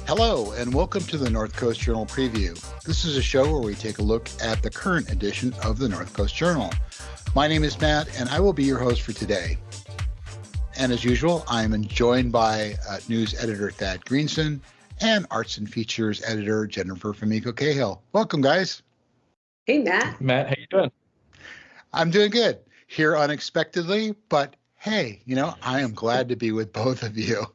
Hello, and welcome to the North Coast Journal Preview. This is a show where we take a look at the current edition of the North Coast Journal. My name is Matt, and I will be your host for today. And as usual, I'm joined by news editor Thad Greenson and arts and features editor Jennifer Famico Cahill. Welcome, guys. Hey, Matt. Matt, how you doing? I'm doing good. Here unexpectedly, but hey, I am glad to be with both of you.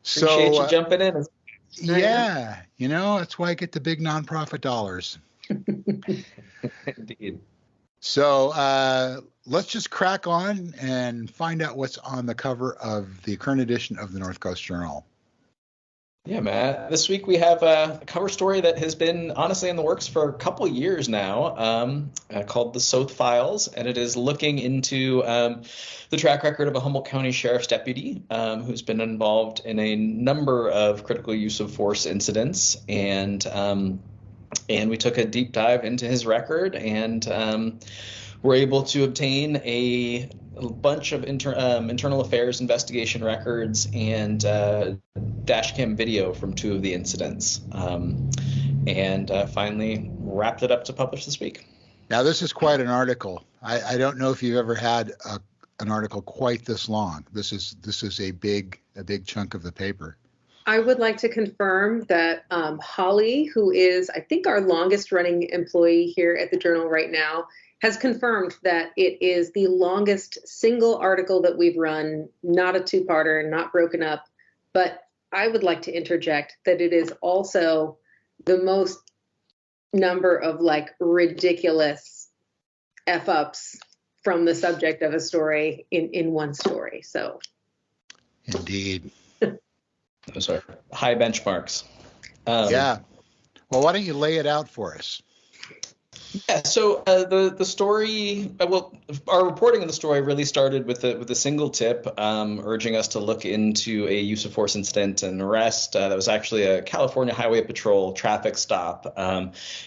Appreciate you jumping in. Yeah, that's why I get the big nonprofit dollars. Indeed. So let's just crack on and find out what's on the cover of the current edition of the North Coast Journal. Yeah, Matt. This week we have a cover story that has been honestly in the works for a couple years now, called the Soeth Files, and it is looking into the track record of a Humboldt County Sheriff's deputy who's been involved in a number of critical use of force incidents, and we took a deep dive into his record and were able to obtain a bunch of internal affairs investigation records and dash cam video from two of the incidents, and finally wrapped it up to publish this week. Now, this is quite an article. I don't know if you've ever had an article quite this long. This is a big chunk of the paper. I would like to confirm that Holly, who is, I think, our longest running employee here at the Journal right now, has confirmed that it is the longest single article that we've run, not a two-parter, not broken up. But I would like to interject that it is also the most number of ridiculous F-ups from the subject of a story in one story. So, indeed. Those are high benchmarks. Yeah. Well, why don't you lay it out for us? Yeah, so the story, our reporting of the story really started with a single tip urging us to look into a use of force incident and arrest that was actually a California Highway Patrol traffic stop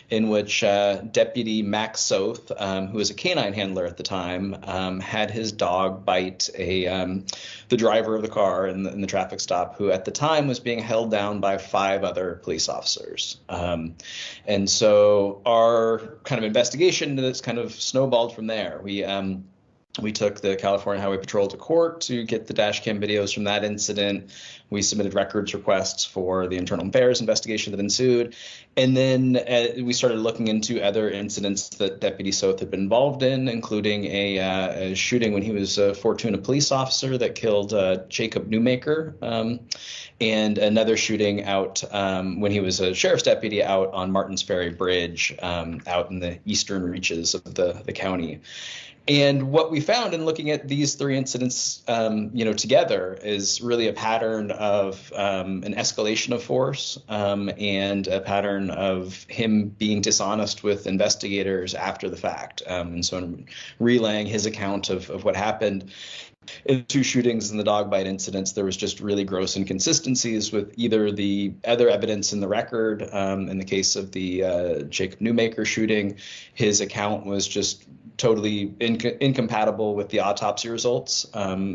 in which Deputy Max Soeth, who was a canine handler at the time, had his dog bite the driver of the car in the traffic stop, who at the time was being held down by 5 other police officers. And so our kind of investigation that's kind of snowballed from there. We took the California Highway Patrol to court to get the dash cam videos from that incident. We submitted records requests for the internal affairs investigation that ensued. And then we started looking into other incidents that Deputy Soeth had been involved in, including a shooting when he was a Fortuna police officer that killed Jacob Newmaker, and another shooting out when he was a sheriff's deputy out on Martins Ferry Bridge out in the eastern reaches of the county. And what we found in looking at these 3 incidents, together is really a pattern of an escalation of force and a pattern of him being dishonest with investigators after the fact. And so in relaying his account of what happened in the 2 shootings and the dog bite incidents, there was just really gross inconsistencies with either the other evidence in the record. In the case of the Jacob Newmaker shooting, his account was just totally incompatible with the autopsy results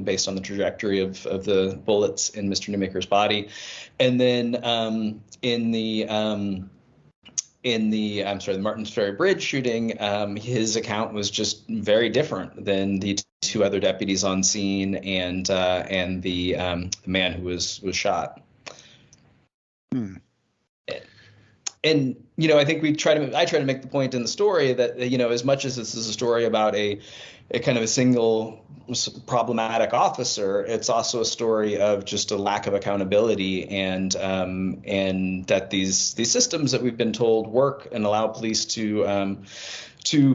based on the trajectory of the bullets in Mr. Newmaker's body. And then in the Martins Ferry Bridge shooting, his account was just very different than the 2 other deputies on scene and the man who was shot. And, I think I try to make the point in the story that, as much as this is a story about a kind of a single problematic officer, it's also a story of just a lack of accountability and that these systems that we've been told work and allow police to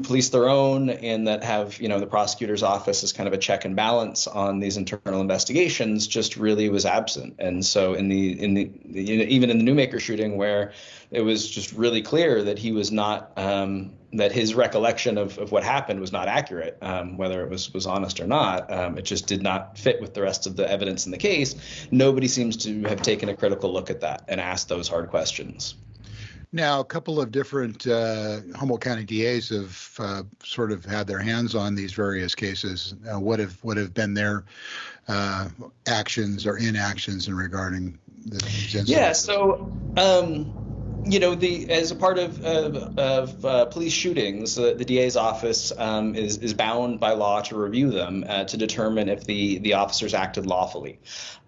police their own, and that have, the prosecutor's office as kind of a check and balance on these internal investigations, just really was absent. And so even in the Newmaker shooting, where it was just really really clear that he was not, that his recollection of what happened was not accurate, whether it was honest or not. It just did not fit with the rest of the evidence in the case. Nobody seems to have taken a critical look at that and asked those hard questions. Now, a couple of different Humboldt County DAs have sort of had their hands on these various cases. What have been their actions or inactions in regarding these incidents? Yeah, so as a part of police shootings, the DA's office is bound by law to review them to determine if the officers acted lawfully.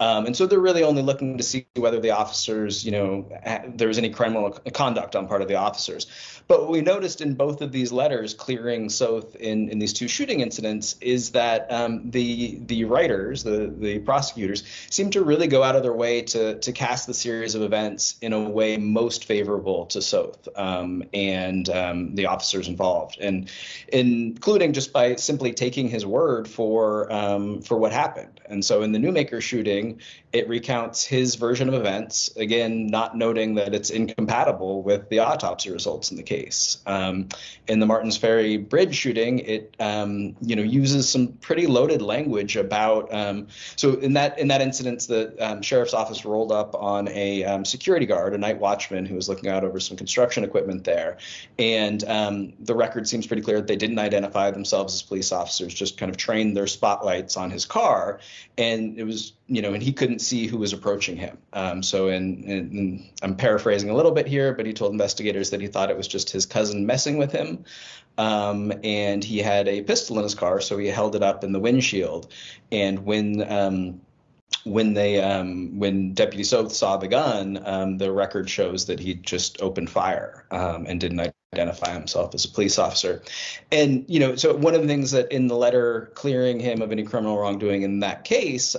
And so they're really only looking to see whether the officers, there was any criminal conduct on part of the officers. But what we noticed in both of these letters clearing Soeth in these two shooting incidents is that the writers, the prosecutors, seem to really go out of their way to cast the series of events in a way most favorable to Soeth and the officers involved, and including just by simply taking his word for what happened. And so in the Newmaker shooting, it recounts his version of events, again, not noting that it's incompatible with the autopsy results in the case. In the Martins Ferry Bridge shooting, it uses some pretty loaded language about. So in that incident, the sheriff's office rolled up on a security guard, a night watchman who was looking out over some construction equipment there, and the record seems pretty clear that they didn't identify themselves as police officers, just kind of trained their spotlights on his car, and it was. And he couldn't see who was approaching him. So I'm paraphrasing a little bit here, but he told investigators that he thought it was just his cousin messing with him. And he had a pistol in his car, so he held it up in the windshield. And when Deputy Soeth saw the gun, the record shows that he just opened fire and didn't identify himself as a police officer. And, so one of the things that in the letter clearing him of any criminal wrongdoing in that case,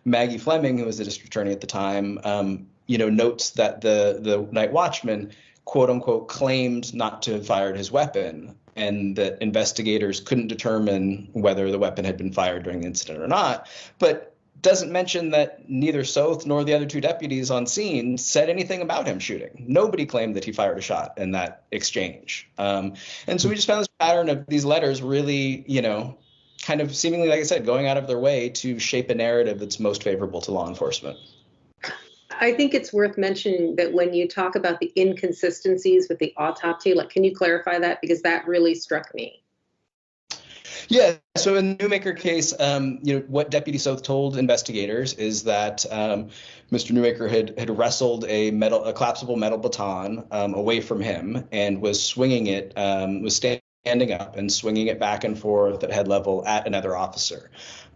Maggie Fleming, who was the district attorney at the time, notes that the night watchman, quote unquote, claimed not to have fired his weapon, and that investigators couldn't determine whether the weapon had been fired during the incident or not. But doesn't mention that neither Soeth nor the other two deputies on scene said anything about him shooting. Nobody claimed that he fired a shot in that exchange. And so we just found this pattern of these letters really, kind of seemingly, like I said, going out of their way to shape a narrative that's most favorable to law enforcement. I think it's worth mentioning that when you talk about the inconsistencies with the autopsy, can you clarify that? Because that really struck me. Yeah. So in the Newmaker case, what Deputy Soeth told investigators is that Mr. Newmaker had wrestled a collapsible metal baton away from him and was swinging it, was standing up and swinging it back and forth at head level at another officer.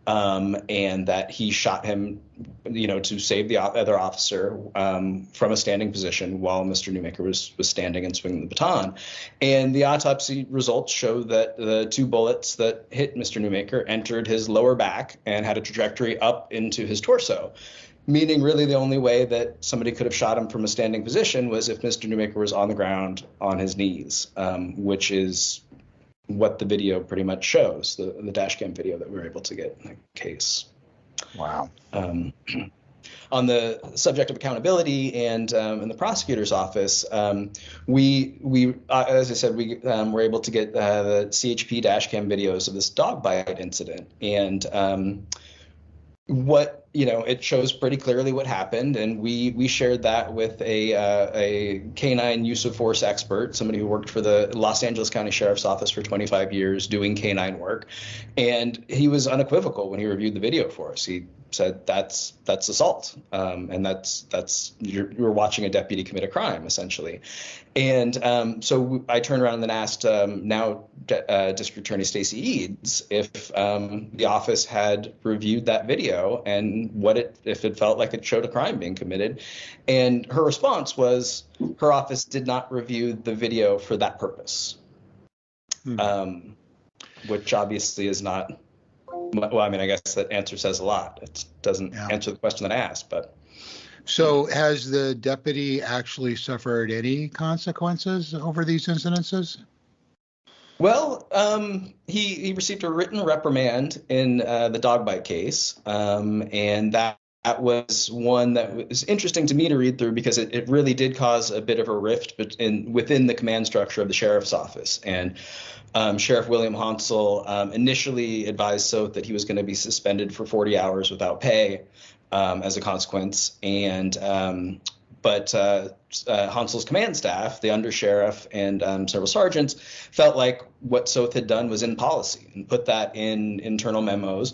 And that he shot him, to save the other officer from a standing position while Mr. Newmaker was standing and swinging the baton. And the autopsy results show that the two bullets that hit Mr. Newmaker entered his lower back and had a trajectory up into his torso, meaning really the only way that somebody could have shot him from a standing position was if Mr. Newmaker was on the ground on his knees, which is what the video pretty much shows, the dash cam video that we were able to get in the case. Wow. On the subject of accountability and in the prosecutor's office, we as I said, we were able to get the CHP dash cam videos of this dog bite incident, and it shows pretty clearly what happened, and we shared that with a canine use of force expert, somebody who worked for the Los Angeles County Sheriff's Office for 25 years doing canine work, and he was unequivocal when he reviewed the video for us. He said that's assault, and that's you're watching a deputy commit a crime essentially. And so I turned around and then asked now District Attorney Stacey Eads if the office had reviewed that video and if it felt like it showed a crime being committed. And her response was her office did not review the video for that purpose, which obviously is not. Well, I mean, I guess that answer says a lot. It doesn't answer the question that I asked, but. So has the deputy actually suffered any consequences over these incidences? Well, he received a written reprimand in the dog bite case, and that that was one that was interesting to me to read through because it really did cause a bit of a rift within the command structure of the sheriff's office. And Sheriff William Hansel initially advised Soeth that he was going to be suspended for 40 hours without pay as a consequence. But Hansel's command staff, the undersheriff and several sergeants, felt like what Soeth had done was in policy and put that in internal memos.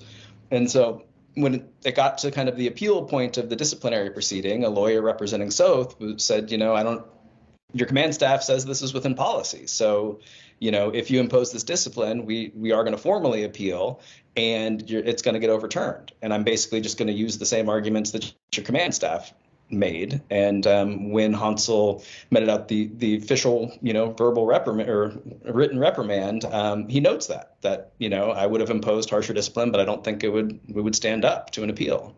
And so when it got to kind of the appeal point of the disciplinary proceeding, a lawyer representing Soeth said, your command staff says this is within policy. So, if you impose this discipline, we are going to formally appeal and it's going to get overturned. And I'm basically just going to use the same arguments that your command staff made. And when Hansel meted out the official, verbal reprimand or written reprimand, he notes that I would have imposed harsher discipline, but I don't think we would stand up to an appeal.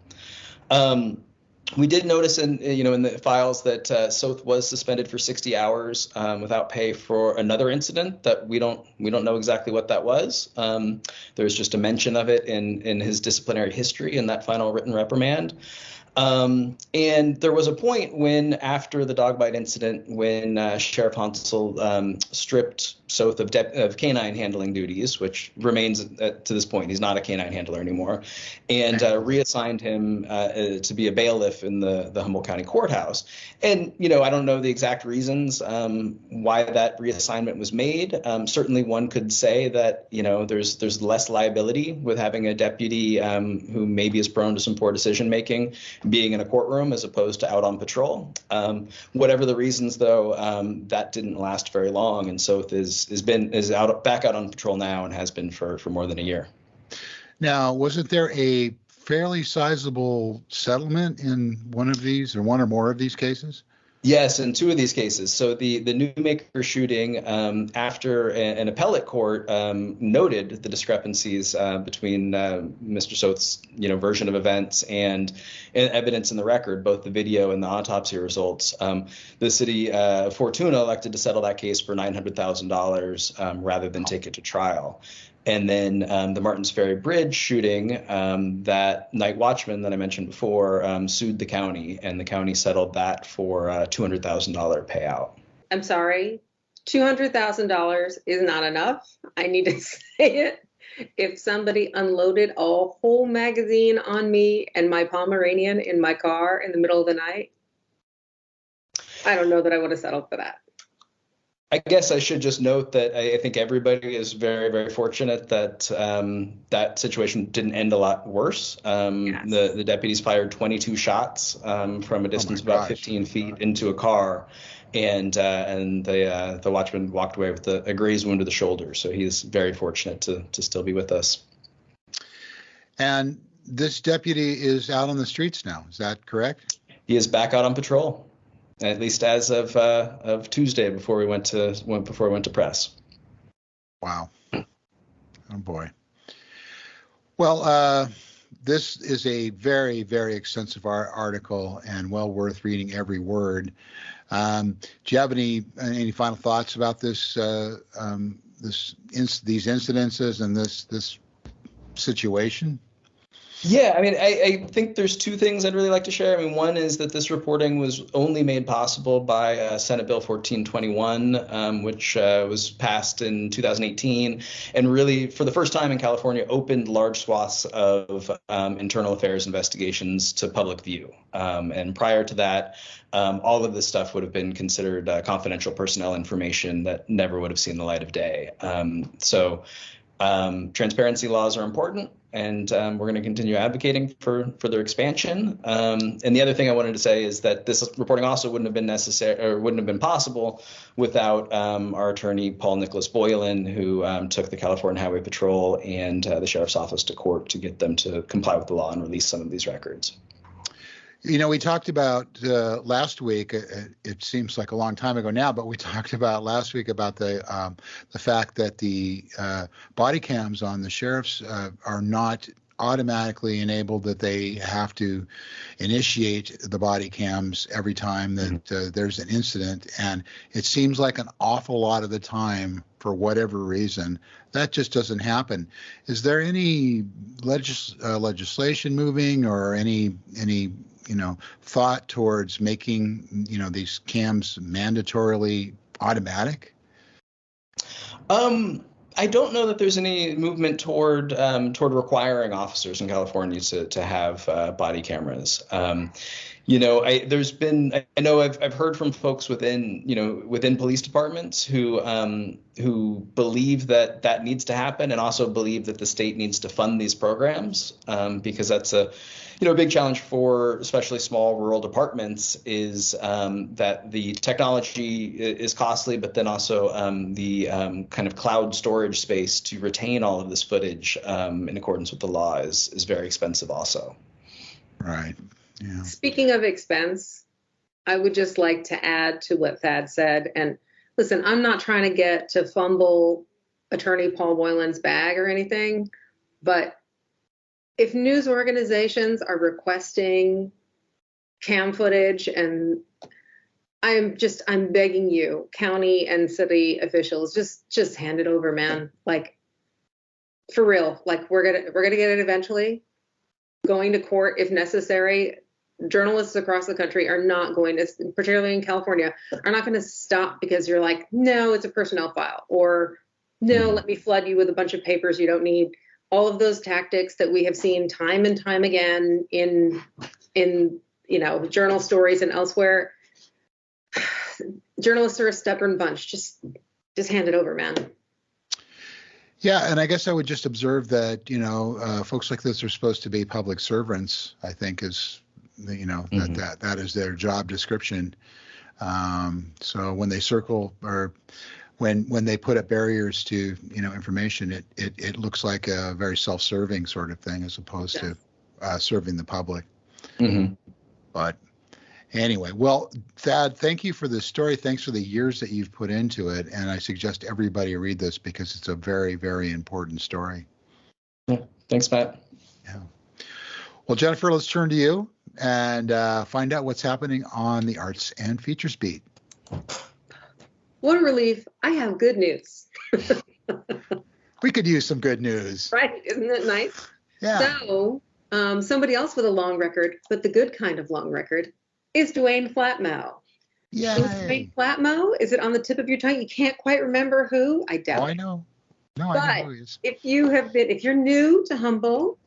We did notice in the files that Soeth was suspended for 60 hours without pay for another incident that we don't know exactly what that was. There's just a mention of it in his disciplinary history in that final written reprimand. And there was a point when, after the dog bite incident, when Sheriff Hansel stripped Soeth of canine handling duties, which remains to this point, he's not a canine handler anymore, and reassigned him to be a bailiff in the Humboldt County Courthouse. And, I don't know the exact reasons why that reassignment was made. Certainly one could say that, there's less liability with having a deputy who maybe is prone to some poor decision making being in a courtroom as opposed to out on patrol. Whatever the reasons, though, that didn't last very long, and Soeth is back out on patrol now and has been for more than a year. Now, wasn't there a fairly sizable settlement in one of these, or one or more of these cases? Yes, in two of these cases. So the Newmaker shooting, after an appellate court noted the discrepancies between Mr. Soeth's version of events and evidence in the record, both the video and the autopsy results, the city of Fortuna elected to settle that case for $900,000 rather than take it to trial. And then the Martins Ferry Bridge shooting, that night watchman that I mentioned before sued the county, and the county settled that for a $200,000 payout. I'm sorry, $200,000 is not enough. I need to say it. If somebody unloaded a whole magazine on me and my Pomeranian in my car in the middle of the night, I don't know that I would have settled for that. I guess I should just note that I think everybody is very, very fortunate that that situation didn't end a lot worse. Yes. The deputies fired 22 shots from a distance of about 15 feet into a car, and the watchman walked away with a grazed wound to the shoulder. So he's very fortunate to still be with us. And this deputy is out on the streets now. Is that correct? He is back out on patrol. At least as of Tuesday, before we went to press. Wow. Oh boy. Well, this is a very, very extensive article and well worth reading every word. Do you have any final thoughts about these incidences and this situation? Yeah, I mean, I think there's two things I'd really like to share. I mean, one is that this reporting was only made possible by Senate Bill 1421, which was passed in 2018, and really, for the first time in California, opened large swaths of internal affairs investigations to public view. And prior to that, all of this stuff would have been considered confidential personnel information that never would have seen the light of day. So transparency laws are important, and we're going to continue advocating for their expansion. And the other thing I wanted to say is that this reporting also wouldn't have been necessary, or wouldn't have been possible, without our attorney Paul Nicholas Boylan, who took the California Highway Patrol and the Sheriff's Office to court to get them to comply with the law and release some of these records. We talked about last week. It seems like a long time ago now, but we talked about last week about the fact that the body cams on the sheriffs are not automatically enabled that they have to initiate the body cams every time that there's an incident. And it seems like an awful lot of the time, for whatever reason, that just doesn't happen. Is there any legislation moving, or any thought towards making these cams mandatorily automatic? I don't know that there's any movement toward requiring officers in California to have body cameras. There's been, I know I've heard from folks within police departments who believe that needs to happen, and also believe that the state needs to fund these programs, because that's a big challenge for especially small rural departments, is that the technology is costly, but then also the kind of cloud storage space to retain all of this footage in accordance with the law is very expensive also. Right. Yeah. Speaking of expense, I would just like to add to what Thad said. And listen, I'm not trying to get to fumble Attorney Paul Moylan's bag or anything, but if news organizations are requesting cam footage, and I'm begging you, county and city officials, just hand it over, man. Like, for real, like we're gonna get it eventually. Going to court if necessary. Journalists across the country are not going to, particularly in California, are not going to stop because you're like, no, it's a personnel file, or no, let me flood you with a bunch of papers you don't need. All of those tactics that we have seen time and time again in journal stories and elsewhere. Journalists are a stubborn bunch. Just hand it over, man. Yeah, and I guess I would just observe that folks like this are supposed to be public servants. I think is that is their job description. So when they circle, or when they put up barriers to information, it looks like a very self-serving sort of thing, as opposed to serving the public. Mm-hmm. But anyway, well, Thad, thank you for this story. Thanks for the years that you've put into it, and I suggest everybody read this because it's a very, very important story. Yeah. Thanks, Matt. Yeah. Well, Jennifer, let's turn to you and find out what's happening on the Arts and Features beat. What a relief. I have good news. We could use some good news. Right. Isn't it nice? Yeah. So somebody else with a long record, but the good kind of long record, is Dwayne Flatmo. Yay. Who's Dwayne Flatmo? Is it on the tip of your tongue? You can't quite remember who? I doubt it. I know. No, but I know who he is. if you're new to Humboldt,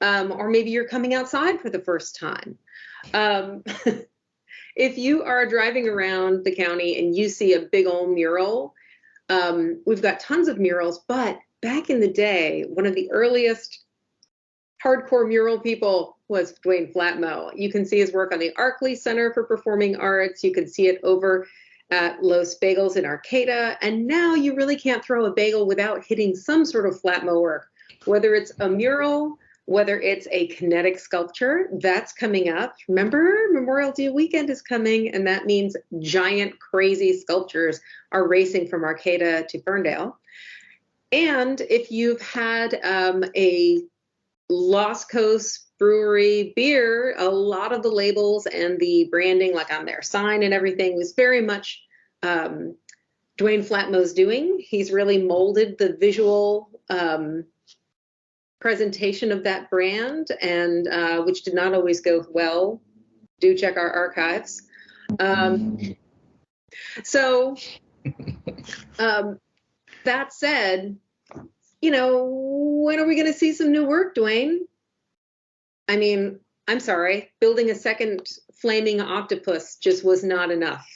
or maybe you're coming outside for the first time, if you are driving around the county and you see a big old mural, we've got tons of murals, but back in the day, one of the earliest hardcore mural people was Dwayne Flatmo. You can see his work on the Arkley Center for Performing Arts. You can see it over at Los Bagels in Arcata. And now you really can't throw a bagel without hitting some sort of Flatmo work, whether it's a mural, whether it's a kinetic sculpture. That's coming up. Remember, Memorial Day weekend is coming, and that means giant, crazy sculptures are racing from Arcata to Ferndale. And if you've had a Lost Coast Brewery beer, a lot of the labels and the branding, like on their sign and everything, was very much Dwayne Flatmo's doing. He's really molded the visual presentation of that brand, and which did not always go well. Do check our archives. So that said, when are we going to see some new work, Dwayne? I mean, I'm sorry, building a second flaming octopus just was not enough.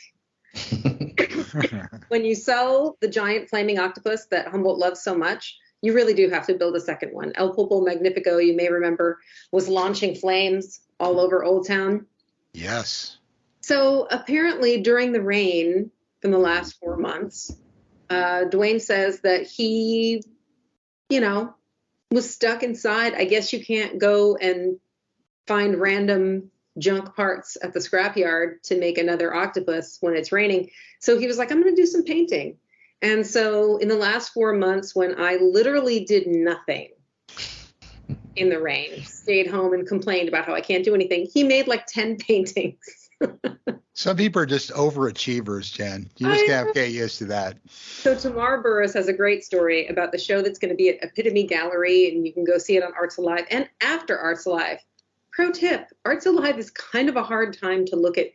When you sell the giant flaming octopus that Humboldt loves so much, you really do have to build a second one. El Pulpo Magnifico, you may remember, was launching flames all over Old Town. Yes. So apparently during the rain from the last 4 months, Dwayne says that he, was stuck inside. I guess you can't go and find random junk parts at the scrapyard to make another octopus when it's raining. So he was like, I'm going to do some painting. And so in the last 4 months, when I literally did nothing, in the rain, stayed home and complained about how I can't do anything. He made like 10 paintings. Some people are just overachievers, Jen. You just have to get used to that. So Tamar Burris has a great story about the show that's going to be at Epitome Gallery, and you can go see it on Arts Alive and after Arts Alive. Pro tip, Arts Alive is kind of a hard time to look at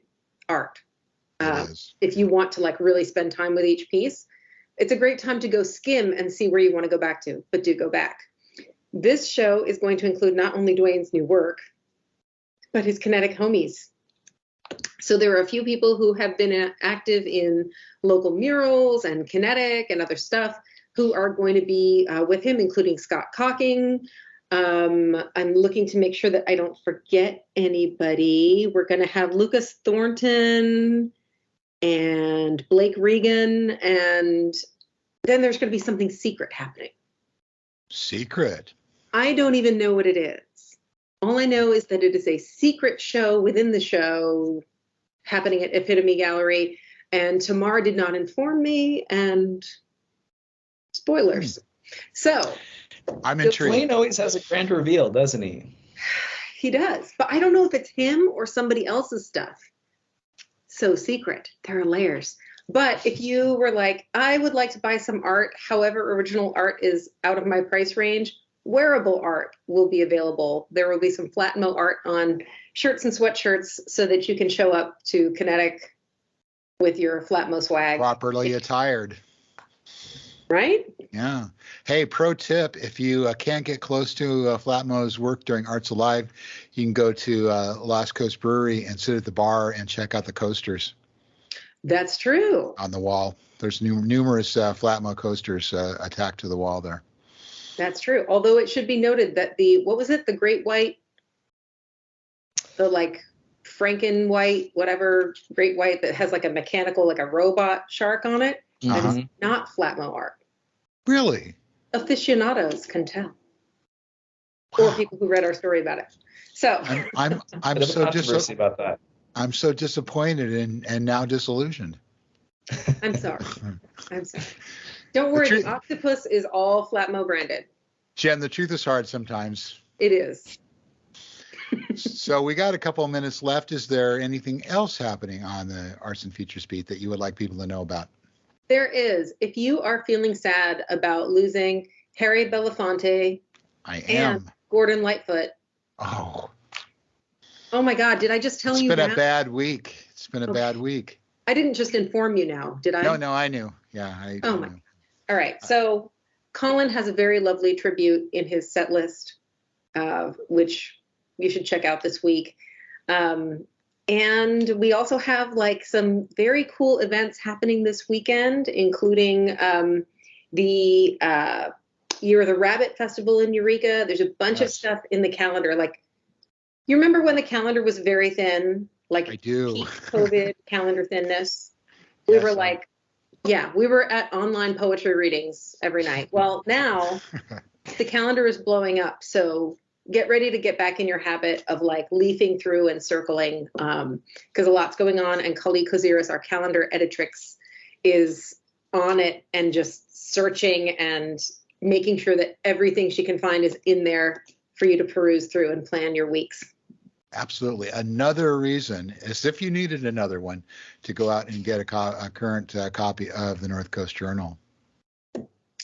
art. If you want to like really spend time with each piece. It's a great time to go skim and see where you want to go back to, but do go back. This show is going to include not only Dwayne's new work, but his kinetic homies. So there are a few people who have been active in local murals and kinetic and other stuff who are going to be with him, including Scott Cocking. I'm looking to make sure that I don't forget anybody. We're going to have Lucas Thornton and Blake Regan, and then there's going to be something secret happening. Secret? I don't even know what it is. All I know is that it is a secret show within the show happening at Epitome Gallery, and Tamar did not inform me, and spoilers. So I'm intrigued. Dwayne always has a grand reveal, doesn't he? He does, but I don't know if it's him or somebody else's stuff. So secret. There are layers. But if you were like, I would like to buy some art, however, original art is out of my price range, wearable art will be available. There will be some Flatmo art on shirts and sweatshirts so that you can show up to Kinetic with your Flatmo swag. Properly attired. Right? Yeah. Hey, pro tip, if you can't get close to Flatmo's work during Arts Alive, you can go to Lost Coast Brewery and sit at the bar and check out the coasters. That's true. On the wall. There's numerous Flatmo coasters attacked to the wall there. That's true. Although it should be noted that what was it? The Great White, the like Franken White, whatever Great White that has like a mechanical, like a robot shark on it. Uh-huh. That is not Flatmo art. Really? Aficionados can tell. Wow. Or people who read our story about it. So I'm so about that. I'm so disappointed and now disillusioned. I'm sorry. Don't worry, the octopus is all Flatmo branded. Jen, the truth is hard sometimes. It is. So we got a couple of minutes left. Is there anything else happening on the Arts and Features beat that you would like people to know about? There is. If you are feeling sad about losing Harry Belafonte and Gordon Lightfoot. Oh my God, did I just tell you that? It's been a bad week. It's been a bad week. I didn't just inform you now, did I? No, I knew. Yeah, I knew. All right. So Colin has a very lovely tribute in his set list, which you should check out this week. And we also have like some very cool events happening this weekend, including the Year of the Rabbit Festival in Eureka. There's a bunch of stuff in the calendar. Like, you remember when the calendar was very thin? Like, I do. Peak COVID calendar thinness. We were like, we were at online poetry readings every night. Well, now the calendar is blowing up. So get ready to get back in your habit of like leafing through and circling because a lot's going on. And Kali Koziris, our calendar editrix, is on it and just searching and making sure that everything she can find is in there for you to peruse through and plan your weeks. Absolutely. Another reason, as if you needed another one, to go out and get a current copy of the North Coast Journal.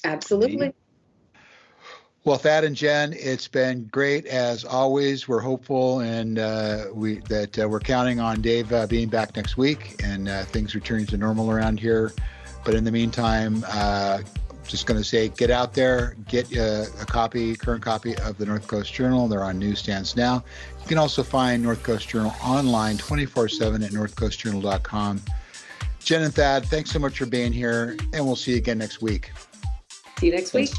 Absolutely. Well, Thad and Jen, it's been great as always. We're hopeful and we're counting on Dave being back next week and things returning to normal around here. But in the meantime, just going to say, get out there, get a current copy of the North Coast Journal. They're on newsstands now. You can also find North Coast Journal online 24/7 at northcoastjournal.com. Jen and Thad, thanks so much for being here, and we'll see you again next week. See you next week.